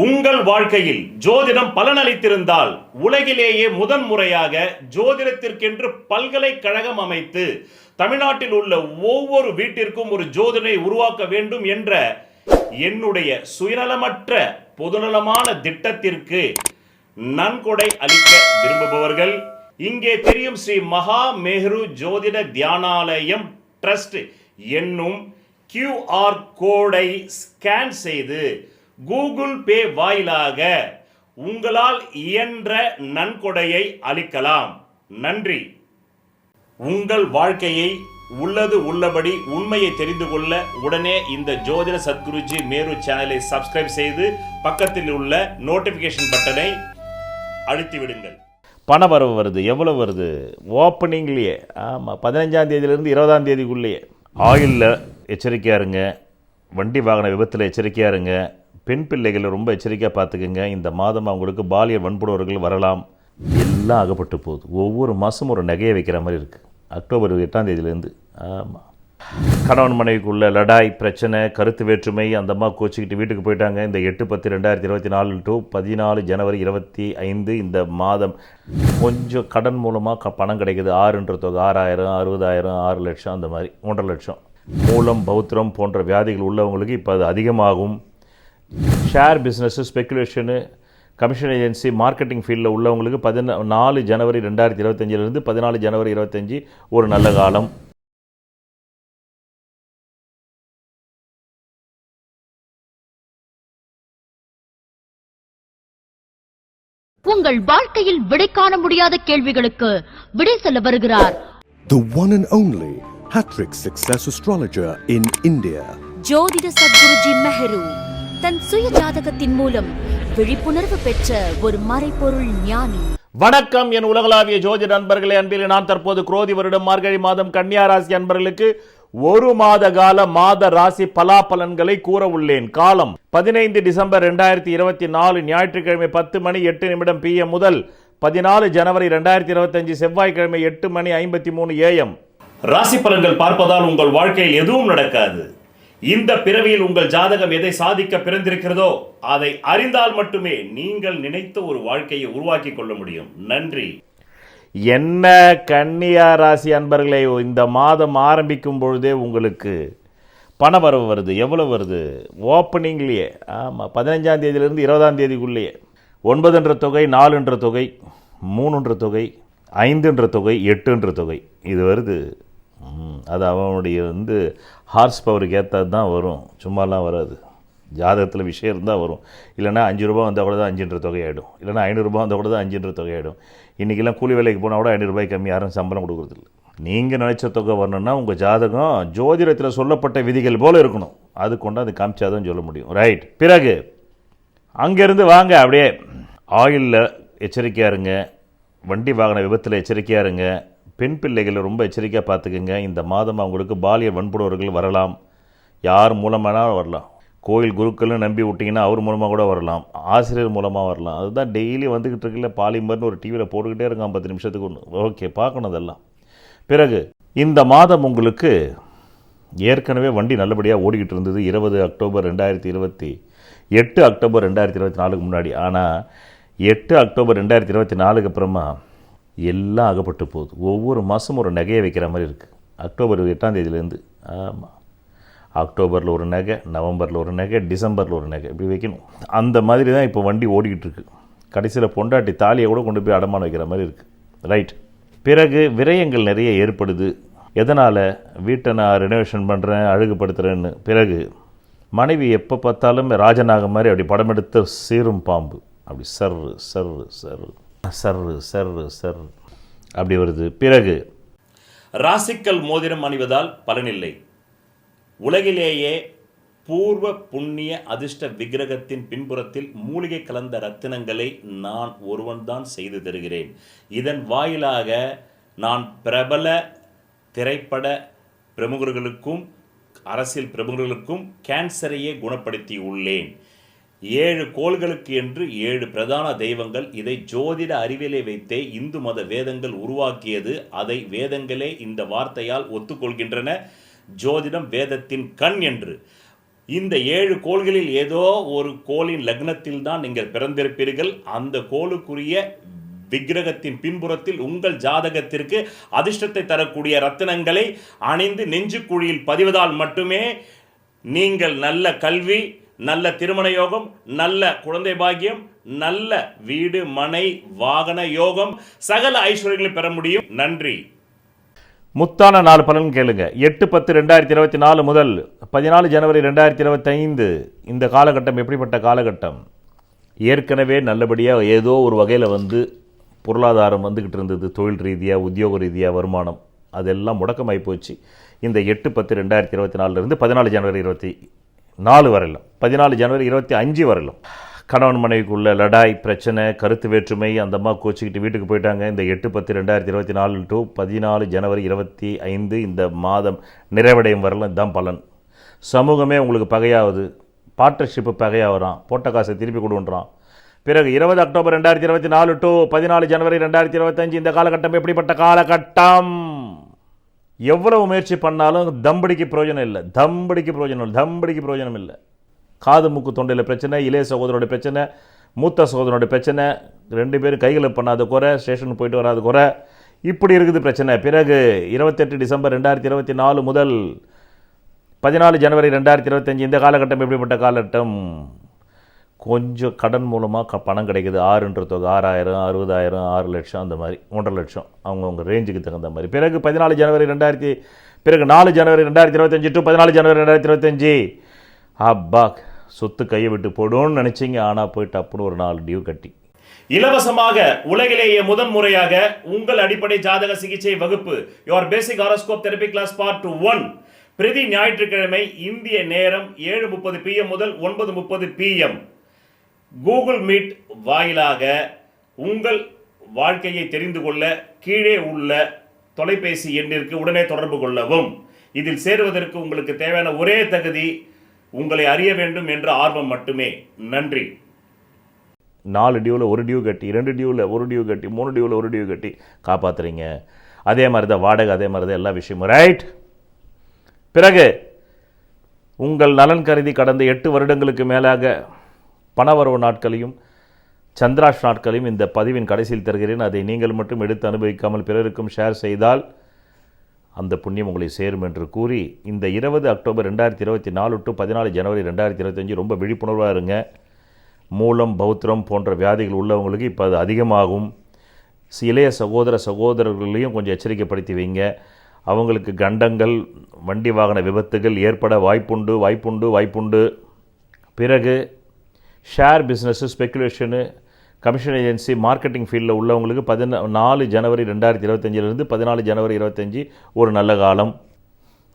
உங்கள் வாழ்க்கையில் ஜோதிடம் பலனளித்திருந்தால் உலகிலேயே முதன்முறையாக ஜோதிடத்திற்கென்று பல்கலைக்கழகம் அமைத்து தமிழ்நாட்டில் உள்ள ஒவ்வொரு வீட்டிற்கும் ஒரு ஜோதிடரை உருவாக்க வேண்டும் என்ற என்னுடைய சுயநலமற்ற பொதுநலமான திட்டத்திற்கு நன்கொடை அளிக்க விரும்புபவர்கள் இங்கே தெரியும் ஸ்ரீ மகா மேரு ஜோதிட தியானாலயம் ட்ரஸ்ட் என்னும் QR கோடை ஸ்கேன் செய்து கூகுள் பே வாயிலாக உங்களால் இயன்ற நன்கொடையை அளிக்கலாம். நன்றி. உங்கள் வாழ்க்கையை உள்ளது உள்ளபடி உண்மையை தெரிந்து கொள்ள உடனே இந்த ஜோதிட சத்குருஜி மேரு சேனலை சப்ஸ்கிரைப் செய்து பக்கத்தில் உள்ள நோட்டிஃபிகேஷன் பட்டனை அழுத்தி விடுங்கள். பண வரவு வருது. எவ்வளோ வருது? ஓப்பனிங்லேயே. ஆமாம், 15ஆம் தேதியிலேருந்து 20ஆம் தேதிக்குள்ளேயே. ஆயிலில் எச்சரிக்கையாக இருங்க. வண்டி வாகன விபத்தில் எச்சரிக்கையாக இருங்க. பெண் பிள்ளைகளை ரொம்ப எச்சரிக்கையாக பார்த்துக்குங்க. இந்த மாதம் அவங்களுக்கு பாலியல் வன்புணர்வுகள் வரலாம். எல்லாம் அகப்பட்டு போகுது. ஒவ்வொரு மாதமும் ஒரு நகையை வைக்கிற மாதிரி இருக்குது. அக்டோபர் 8ஆம் தேதியிலேருந்து. ஆமாம், கணவன் மனைவிக்குள்ள லடாய் பிரச்சனை, கருத்து வேற்றுமை, அந்த அம்மா கோச்சிக்கிட்டு வீட்டுக்கு போயிட்டாங்க. இந்த 8/10/2024 to 14 ஜனவரி 25 இந்த மாதம் கொஞ்சம் கடன் மூலமாக பணம் கிடைக்குது. 6ன்ற தொகை 6000, 60,000, 6 லட்சம், அந்த மாதிரி 1.5 லட்சம். மூலம் பௌத்திரம் போன்ற வியாதிகள் உள்ளவங்களுக்கு இப்போ அது அதிகமாகும். Share business, speculation, commission agency, marketing ஃபீல்டில் உள்ளவங்களுக்கு 14 ஜனவரி 2025 14 ஜனவரி 25 ஒரு நல்ல காலம். உங்கள் வாழ்க்கையில் விடை காண முடியாத கேள்விகளுக்கு விடை சொல்ல வருகிறார் The one and only Hattrick Success Astrologer in India. ஜோதிட சத்குருஜி மெஹரு தன் சுய ஜாதகத்தின் மூலம் விழிப்புணர்வு பெற்ற ஒரு மறைபொருள் ஞானி. வணக்கம் என் உலகளாவிய ஜோதிட நண்பர்களே. அன்பில் நான் தற்போது குரோதி வருடம் மார்கழி மாதம் கன்னியா ராசி அன்பர்களுக்கு ஒரு மாத கால மாத ராசி பலாபலன்களை கூற உள்ளேன். காலம் 15 டிசம்பர் 2024 ஞாயிற்றுக்கிழமை 10 மணி 8 நிமிடம் PM முதல் 14 ஜனவரி 2025 செவ்வாய்க்கிழமை 8 மணி 53 AM. ராசி பலன்கள் பார்ப்பதால் உங்கள் வாழ்க்கையில் எதுவும் நடக்காது. இந்த பிறவியில் உங்கள் ஜாதகம் எதை சாதிக்க பிறந்திருக்கிறதோ அதை அறிந்தால் மட்டுமே நீங்கள் நினைத்த ஒரு வாழ்க்கையை உருவாக்கி கொள்ள முடியும். நன்றி. என்ன கன்னியா ராசி அன்பர்களே, இந்த மாதம் ஆரம்பிக்கும் பொழுதே உங்களுக்கு பண வரவு வருது. எவ்வளோ வருது? ஓப்பனிங்லேயே. ஆமாம், 15ஆம் தேதியிலேருந்து 20ஆம் தேதிக்குள்ளேயே. 9ன்ற தொகை, 4ன்ற தொகை, 3ன்ற தொகை, 5ன்ற தொகை, 8ன்ற தொகை, இது வருது. அது அவனுடைய ஹார்ஸ் பவருக்கு ஏற்றது தான் வரும். சும்மாலாம் வராது. ஜாதகத்தில் விஷயம் இருந்தால் வரும். இல்லைனா 5 ரூபா வந்தால் கூட தான் 5ன்ற தொகை ஆகிடும். இல்லைனா 500 ரூபா வந்தால் கூட தான் 5ன்ற தொகை ஆகிடும். இன்றைக்கெல்லாம் கூலி வேலைக்கு போனால் கூட 500 ரூபாய் கம்மி யாரும் சம்பளம் கொடுக்குறதில்ல. நீங்கள் நினச்ச தொகை வரணுன்னா உங்கள் ஜாதகம் ஜோதிடத்தில் சொல்லப்பட்ட விதிகள் போல் இருக்கணும். அது கொண்டாந்து காமிச்சாதான் சொல்ல முடியும். ரைட். பிறகு அங்கேருந்து வாங்க அப்படியே. ஆயிலில் எச்சரிக்கையாக இருங்க. வண்டி வாகன விபத்தில் எச்சரிக்கையாக இருங்க. பெண் பிள்ளைகளை ரொம்ப எச்சரிக்கையாக பார்த்துக்குங்க. இந்த மாதம் அவங்களுக்கு பாலியல் வன்புணர்வுகள் வரலாம். யார் மூலமானாலும் வரலாம். கோயில் குருக்கள்னு நம்பி விட்டிங்கன்னா அவர் மூலமாக கூட வரலாம். ஆசிரியர் மூலமாக வரலாம். அதுதான் டெய்லி வந்துக்கிட்டு இருக்குல்ல, பாலிமர்னு ஒரு டிவியில் போட்டுக்கிட்டே இருக்கான் 10 நிமிஷத்துக்கு ஒன்று. ஓகே, பார்க்கணும் அதெல்லாம். பிறகு இந்த மாதம் உங்களுக்கு ஏற்கனவே வண்டி நல்லபடியாக ஓடிக்கிட்டு இருந்தது. 20 அக்டோபர் 2020, 8 அக்டோபர் 2024 முன்னாடி. ஆனால் 8 அக்டோபர் 2024 அப்புறமா எல்லாம் அகப்பட்டு போகுது. ஒவ்வொரு மாதமும் ஒரு நகையை வைக்கிற மாதிரி இருக்குது. அக்டோபர் 8ஆம் தேதியிலேருந்து. ஆமாம், அக்டோபரில் ஒரு நகை, நவம்பரில் ஒரு நகை, டிசம்பரில் ஒரு நகை, இப்படி வைக்கணும். அந்த மாதிரி தான் இப்போ வண்டி ஓடிக்கிட்டு இருக்கு. கடைசியில் பொண்டாட்டி தாலியை கூட கொண்டு போய் அடமானம் வைக்கிற மாதிரி இருக்குது. ரைட். பிறகு விரயங்கள் நிறைய ஏற்படுது. எதனால்? வீட்டை நான் ரெனோவேஷன் பண்ணுறேன், அழகுபடுத்துகிறேன்னு. பிறகு மனைவி எப்போ பார்த்தாலும் ராஜநாகம் மாதிரி அப்படி படம் எடுத்து சீரும் பாம்பு, அப்படி சர்ரு சர்ரு சர்ரு சர்ரு சர்ரு சர்ரு அப்படி வருது. பிறகு ராசிக்கல் மோதிரம் அணிவதால் பலனில்லை. உலகிலேயே பூர்வ புண்ணிய அதிர்ஷ்ட விக்கிரகத்தின் பின்புறத்தில் மூலிகை கலந்த ரத்தினங்களை நான் ஒருவன்தான் செய்து தருகிறேன். இதன் வாயிலாக நான் பிரபல திரைப்பட பிரமுகர்களுக்கும் அரசியல் பிரமுகர்களுக்கும் கேன்சரையே குணப்படுத்தி உள்ளேன். 7 கோள்களுக்கு என்று 7 பிரதான தெய்வங்கள். இதை ஜோதிட அறிவியலை வைத்தே இந்து மத வேதங்கள் உருவாக்கியது. அதை வேதங்களே இந்த வார்த்தையால் ஒத்துக்கொள்கின்றன. ஜோதிடம் வேதத்தின் கண் என்று. இந்த 7 கோள்களில் ஏதோ ஒரு கோளின் லக்னத்தில் தான் நீங்கள் பிறந்திருப்பீர்கள். அந்த கோளுக்குரிய விக்கிரகத்தின் பின்புறத்தில் உங்கள் ஜாதகத்திற்கு அதிர்ஷ்டத்தை தரக்கூடிய ரத்தினங்களை அணிந்து நெஞ்சுக்குழியில் பதிவதால் மட்டுமே நீங்கள் நல்ல கல்வி, நல்ல திருமண யோகம், நல்ல குழந்தை பாக்கியம், நல்ல வீடு மனை வாகன யோகம், சகல ஐஸ்வர்யங்களை பெற முடியும். நன்றி. முத்தான 4 பலன் கேளுங்க. 8/10/2024 முதல் 14 ஜனவரி 2025 இந்த காலகட்டம் எப்படிப்பட்ட காலகட்டம்? ஏற்கனவே நல்லபடியாக ஏதோ ஒரு வகையில் பொருளாதாரம் வந்துக்கிட்டு இருந்தது. தொழில் ரீதியாக, உத்தியோக ரீதியாக, வருமானம் அதெல்லாம் முடக்கமாகி போச்சு. இந்த 8/10/2024 14 ஜனவரி 24 வரலாம், 14 ஜனவரி 25 வரலாம். கணவன் மனைவிக்குள்ள லடாய் பிரச்சனை, கருத்து வேற்றுமை, அந்த அம்மா கோச்சிக்கிட்டு வீட்டுக்கு போயிட்டாங்க. இந்த 8/10/2024 டு 14 ஜனவரி 25 இந்த மாதம் நிறைவடையும் வரலாம். இதுதான் பலன். சமூகமே உங்களுக்கு பகையாகுது, பார்ட்னர்ஷிப்பு பகையாகிறான், போட்ட காசை திருப்பி கொடுன்றான். பிறகு 20 அக்டோபர் 2024 டு 14 ஜனவரி 2025 இந்த காலகட்டம் எப்படிப்பட்ட காலகட்டம்? எவ்வளவு முயற்சி பண்ணாலும் தம்படிக்கு பிரயோஜனம் இல்லை, தம்படிக்கு பிரயோஜனம் இல்லை. காது மூக்கு தொண்டையில் பிரச்சனை, இளைய சகோதரோட பிரச்சனை, மூத்த சகோதரோட பிரச்சனை, 2 பேரும் கைகளை பண்ணாத குறை, ஸ்டேஷனுக்கு போயிட்டு வராத குறை, இப்படி இருக்குது பிரச்சனை. பிறகு 28 டிசம்பர் 2024 முதல் 14 ஜனவரி 2025 இந்த காலகட்டம் எப்படிப்பட்ட காலகட்டம்? கொஞ்சம் கடன் மூலமாக பணம் கிடைக்குது. 6ன்ற தொகை 6,000, 60,000, 6 லட்சம், அந்த மாதிரி 1.5 லட்சம் அவங்கவுங்க ரேஞ்சுக்கு தகுந்த மாதிரி. பிறகு 14 ஜனவரி 4 ஜனவரி 2025 டு 14 ஜனவரி 2025 அப்பா சொத்து கையை விட்டு போடும்னு நினச்சிங்க. ஆனால் போயிட்டு அப்புறம் ஒரு 4 டியூ கட்டி இலவசமாக உலகிலேயே முதன் முறையாக உங்கள் அடிப்படை ஜாதக சிகிச்சை வகுப்பு your basic horoscope therapy class part 1 பிரதி ஞாயிற்றுக்கிழமை இந்திய நேரம் 7:30 PM முதல் 9:30 PM கூகுள் மீட் வாயிலாக உங்கள் வாழ்க்கையை தெரிந்து கொள்ள கீழே உள்ள தொலைபேசி எண்ணிற்கு உடனே தொடர்பு கொள்ளவும். இதில் சேருவதற்கு உங்களுக்கு தேவையான ஒரே தகுதி உங்களை அறிய வேண்டும் என்ற ஆர்வம் மட்டுமே. நன்றி. 4 டியூவில் 1 டியூ கட்டி, 2 டியூவில் 1 டியூ கட்டி, 3 டியூவில் 1 டியூ கட்டி காப்பாற்றுறீங்க. அதே மாதிரி தான் வாடகை, அதே மாதிரி தான் எல்லா விஷயமும், ரைட்? பிறகு உங்கள் நலன் கருதி கடந்த 8 வருடங்களுக்கு மேலாக பணவரவு நாட்களையும் சந்திராஷ் நாட்களையும் இந்த பதிவின் கடைசியில் தருகிறேன். அதை நீங்கள் மட்டும் எடுத்து அனுபவிக்காமல் பிறருக்கும் ஷேர் செய்தால் அந்த புண்ணியம் உங்களை சேரும் என்று கூறி, இந்த 20 அக்டோபர் 2024 டு 14 ஜனவரி 2025 ரொம்ப விழிப்புணர்வாக இருங்க. மூலம், பௌத்திரம் போன்ற வியாதிகள் உள்ளவங்களுக்கு இப்போ அது அதிகமாகும். இளைய சகோதரர்களையும் கொஞ்சம் எச்சரிக்கைப்படுத்தி வைங்க. அவங்களுக்கு கண்டங்கள், வண்டி வாகன விபத்துகள் ஏற்பட வாய்ப்புண்டு. பிறகு share business, speculation, commission agency, marketing ஃபீல்டில் உள்ளவங்களுக்கு 14 ஜனவரி 2025 14 ஜனவரி 25 ஒரு நல்ல காலம்.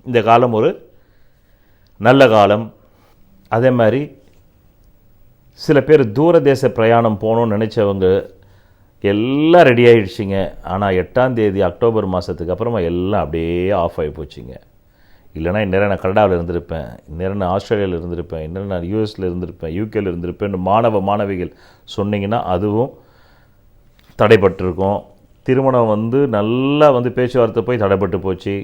இந்த காலம் ஒரு நல்ல காலம். அதே மாதிரி சில பேர் தூர தேச பிரயாணம் போகணுன்னு நினச்சவங்க எல்லாம் ரெடி ஆகிடுச்சிங்க. ஆனால் 8ஆம் தேதி அக்டோபர் மாதத்துக்கு அப்புறமா எல்லாம் அப்படியே ஆஃப் ஆகி போச்சுங்க. இல்லைனா இந்நேரம் நான் கனடாவில் இருந்திருப்பேன், இந்நேரம் நான் ஆஸ்திரேலியாவில் இருந்திருப்பேன், இந்நேரம் நான் யூஎஸில் இருந்திருப்பேன், யூகேயில் இருந்திருப்பேன் மாணவிகள் சொன்னீங்கன்னா அதுவும் தடைப்பட்டிருக்கும். திருமணம் நல்லா பேச்சுவார்த்தை போய் தடைப்பட்டு போச்சு.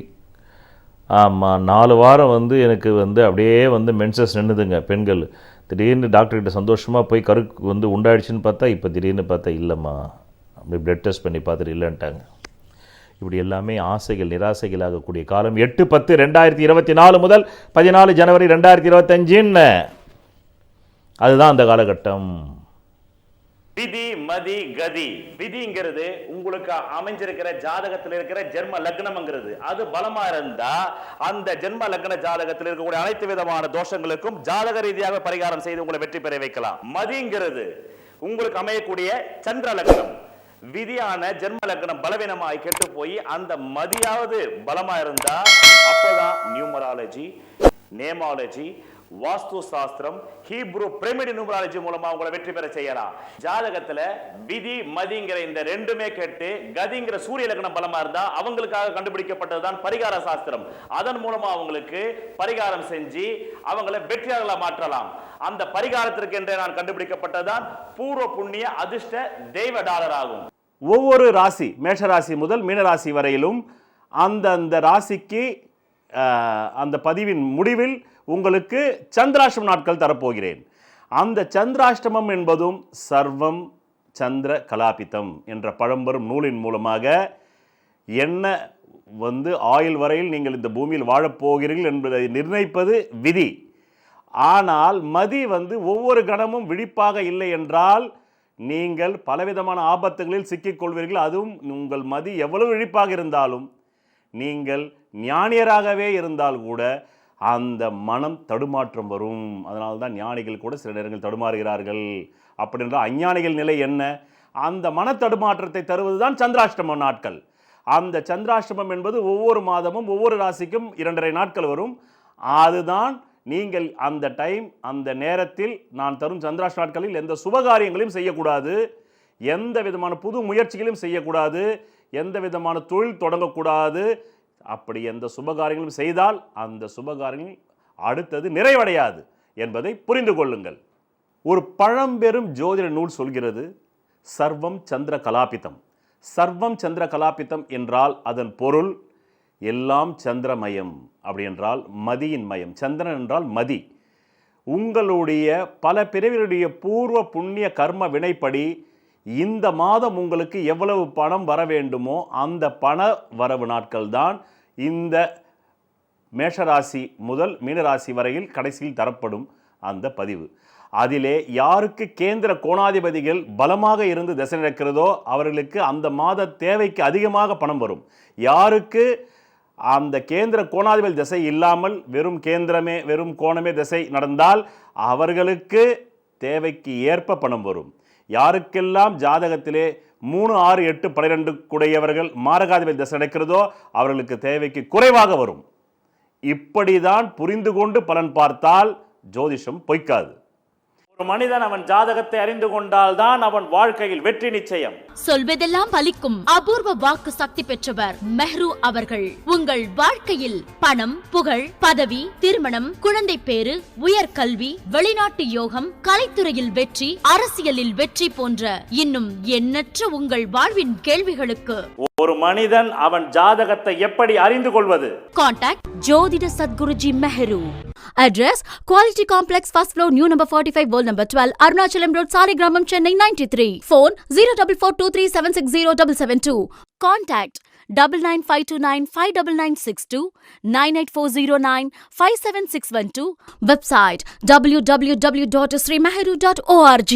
ஆமாம், 4 வாரம் எனக்கு அப்படியே மென்சஸ் நின்றுதுங்க பெண்கள். திடீர்னு டாக்டர்கிட்ட சந்தோஷமாக போய் கருக்கு உண்டாயிடுச்சுன்னு பார்த்தா இப்போ திடீர்னு பார்த்தா இல்லைம்மா, அப்படி பிளட் டெஸ்ட் பண்ணி பார்த்துட்டு இல்லைன்ட்டாங்க. இப்படி எல்லாமே ஆசைகள் நிராசைகள் ஆகக்கூடிய காலம். 8/10/2024 முதல் 14 ஜனவரி 2025 அதுதான் அந்த காலகட்டம். விதி மதி கதி. விதிங்கிறது உங்களுக்கு அமைஞ்சிருக்கிற ஜாதகத்தில் இருக்கிற ஜென்ம லக்னம்ங்கிறது. அது பலமா இருந்தா அந்த ஜென்ம லக்ன ஜாதகத்தில் இருக்கக்கூடிய அனைத்து விதமான தோஷங்களுக்கும் ஜாதக ரீதியாக பரிகாரம் செய்து உங்களை வெற்றி பெற வைக்கலாம். மதிங்கிறது உங்களுக்கு அமையக்கூடிய சந்திர லக்னம். விதியான ஜென்ம லக்னம் பலவீனமாய் கெட்டு போய் அந்த மதியாவது பலமா இருந்தா அப்பதான் நியூமராலஜி, நேமாலஜி, வாஸ்து சாஸ்திரம், ஹீப்ரு பிரமிட் நியூமராலஜி மூலமா உங்களை வெற்றி பெற செய்யலாம். ஜாதகத்துல விதி மதிங்கிற இந்த ரெண்டுமே கேட்டு கதிங்கிற சூரிய லக்னம் பலமா இருந்தா அவங்களுக்காக கண்டுபிடிக்கப்பட்டதுதான் பரிகார சாஸ்திரம். அதன் மூலமா அவங்களுக்கு பரிகாரம் செஞ்சு அவங்களை வெற்றியாளர்களா மாற்றலாம். அந்த பரிகாரத்திற்கு என்றே நான் கண்டுபிடிக்கப்பட்டதுதான் பூர்வ புண்ணிய அதிர்ஷ்ட தெய்வ டாலர் ஆகும். ஒவ்வொரு ராசி, மேஷராசி முதல் மீனராசி வரையிலும் அந்த ராசிக்கு அந்த பதிவின் முடிவில் உங்களுக்கு சந்திராஷ்டம நாட்கள் தரப்போகிறேன். அந்த சந்திராஷ்டமம் என்பதும் சர்வம் சந்திர கலாபிதம் என்ற பழம்பெரும் நூலின் மூலமாக என்ன ஆயுள் வரையில் நீங்கள் இந்த பூமியில் வாழப்போகிறீர்கள் என்பதை நிர்ணயிப்பது விதி. ஆனால் மதி ஒவ்வொரு கணமும் விழிப்பாக இல்லை என்றால் நீங்கள் பலவிதமான ஆபத்துகளில் சிக்கிக்கொள்வீர்கள். அதுவும் உங்கள் மதி எவ்வளவு விழிப்பாக இருந்தாலும், நீங்கள் ஞானியராகவே இருந்தால் கூட அந்த மனம் தடுமாற்றம் வரும். அதனால்தான் ஞானிகள் கூட சில நேரங்கள் தடுமாறுகிறார்கள். அப்படி என்றால் அஞ்ஞானிகள் நிலை என்ன? அந்த மன தடுமாற்றத்தை தருவதுதான் சந்திராஷ்டம நாட்கள். அந்த சந்திராஷ்டமம் என்பது ஒவ்வொரு மாதமும் ஒவ்வொரு ராசிக்கும் 2.5 நாட்கள் வரும். அதுதான் நீங்கள் அந்த டைம், அந்த நேரத்தில் நான் தரும் சந்திராஷ்டம நாட்களில் எந்த சுபகாரியங்களையும் செய்யக்கூடாது, எந்த விதமான புது முயற்சிகளையும் செய்யக்கூடாது, எந்த விதமான தொழில் தொடங்கக்கூடாது. அப்படி எந்த சுபகாரியங்களும் செய்தால் அந்த சுபகாரியங்கள் அடுத்தது நிறைவடையாது என்பதை புரிந்து கொள்ளுங்கள். ஒரு பழம்பெரும் ஜோதிட நூல் சொல்கிறது, சர்வம் சந்திர கலாபிதம். சர்வம் சந்திர கலாபிதம் என்றால் அதன் பொருள் எல்லாம் சந்திரமயம். அப்படி என்றால் மதியின் மயம். சந்திரன் என்றால் மதி. உங்களுடைய பல பிறவிகளுடைய பூர்வ புண்ணிய கர்ம வினைப்படி இந்த மாதம் உங்களுக்கு எவ்வளவு பணம் வர வேண்டுமோ அந்த பண வரவு நாட்கள் தான் இந்த மேஷராசி முதல் மீனராசி வரையில் கடைசியில் தரப்படும் அந்த பதிவு. அதிலே யாருக்கு கேந்திர கோணாதிபதிகள் பலமாக இருந்து திசை நடக்கிறதோ அவர்களுக்கு அந்த மாத தேவைக்கு அதிகமாக பணம் வரும். யாருக்கு அந்த கேந்திர கோணாதிபதி திசை இல்லாமல் வெறும் கோணமே திசை நடந்தால் அவர்களுக்கு தேவைக்கு ஏற்ப பணம் வரும். யாருக்கெல்லாம் ஜாதகத்திலே 3, 6, 8, 12 கூடையவர்கள் மாரகாதிபதி திசை நடக்கிறதோ அவர்களுக்கு தேவைக்கு குறைவாக வரும். இப்படிதான் புரிந்து கொண்டு பலன் பார்த்தால் ஜோதிஷம் பொய்க்காது. ஒரு மனிதன் அவன் ஜாதகத்தை அறிந்து கொண்டால் தான் அவன் வாழ்க்கையில் வெற்றி நிச்சயம். சொல்வதெல்லாம் பலிக்கும் அபூர்வ வாக்கு சக்தி பெற்றவர் மெஹ்ரு அவர்கள். உங்கள் வாழ்க்கையில் பணம், புகழ், பதவி, திருமணம், குழந்தை பேறு, உயர்கல்வி, வெளிநாட்டு யோகம், கலைத்துறையில் வெற்றி, அரசியலில் வெற்றி போன்ற இன்னும் எண்ணற்ற உங்கள் வாழ்வின் கேள்விகளுக்கு ஒரு மனிதன் அவன் ஜாதகத்தை எப்படி அறிந்து கொள்வது? கான்டாக்ட் ஜோதிட Sadguruji Mehru. Address Quality Complex, first floor, new number 45, wall number 12, Arunachalam Road, Saligramam, Chennai 93. Phone 0442376072. Contact 9952959962, 98409 57612. Website www.srimeheru.org.